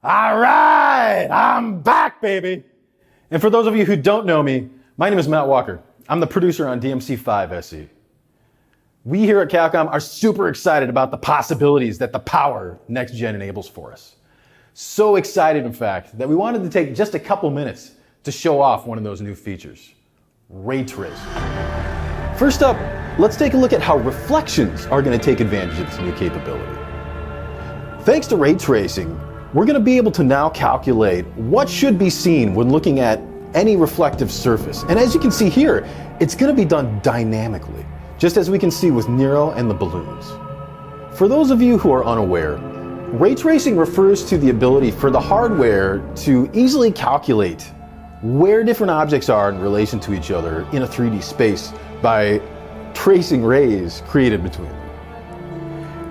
All right, I'm back, baby. And for those of you who don't know me, my name is Matt Walker. I'm the producer on DMC5 SE. We here at Capcom are super excited about the possibilities that the power next gen enables for us. So excited, in fact, that we wanted to take just a couple minutes to show off one of those new features, ray tracing. First up, let's take a look at how reflections are going to take advantage of this new capability. Thanks to ray tracing, we're going to be able to now calculate what should be seen when looking at any reflective surface. And as you can see here, it's going to be done dynamically, just as we can see with Nero and the balloons. For those of you who are unaware, ray tracing refers to the ability for the hardware to easily calculate where different objects are in relation to each other in a 3D space by tracing rays created between them.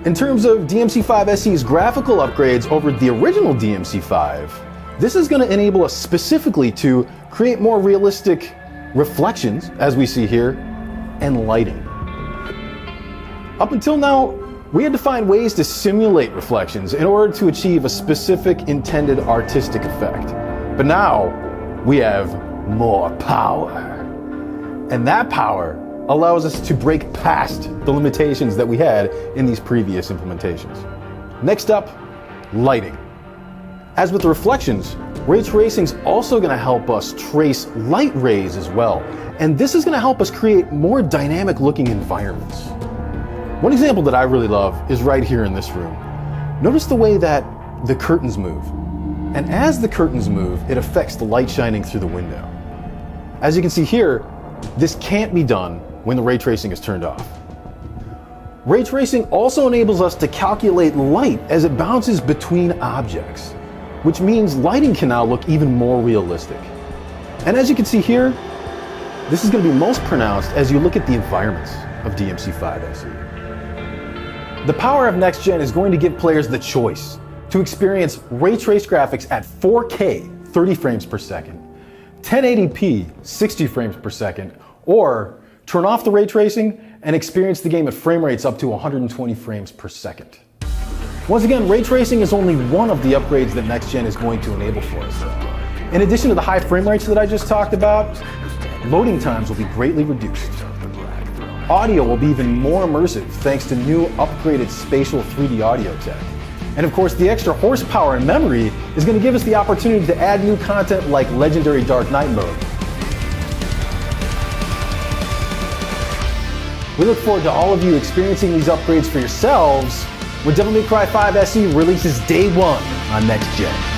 In terms of DMC5 SE's graphical upgrades over the original DMC5, this is going to enable us specifically to create more realistic reflections, as we see here, and lighting. Up until now, we had to find ways to simulate reflections in order to achieve a specific intended artistic effect. But now, we have more power. And that power allows us to break past the limitations that we had in these previous implementations. Next up, lighting. As with the reflections, ray tracing is also going to help us trace light rays as well. And this is going to help us create more dynamic looking environments. One example that I really love is right here in this room. Notice the way that the curtains move. And as the curtains move, it affects the light shining through the window. As you can see here, this can't be done when the ray tracing is turned off. Ray tracing also enables us to calculate light as it bounces between objects, which means lighting can now look even more realistic. And as you can see here, this is going to be most pronounced as you look at the environments of DMC5 SE. The power of Next Gen is going to give players the choice to experience ray trace graphics at 4K 30 frames per second, 1080p 60 frames per second, or turn off the ray tracing and experience the game at frame rates up to 120 frames per second. Once again, ray tracing is only one of the upgrades that Next Gen is going to enable for us. In addition to the high frame rates that I just talked about, loading times will be greatly reduced. Audio will be even more immersive thanks to new upgraded spatial 3D audio tech. And of course, the extra horsepower and memory is going to give us the opportunity to add new content like Legendary Dark Knight mode. We look forward to all of you experiencing these upgrades for yourselves when Devil May Cry 5 SE releases day one on Next Gen.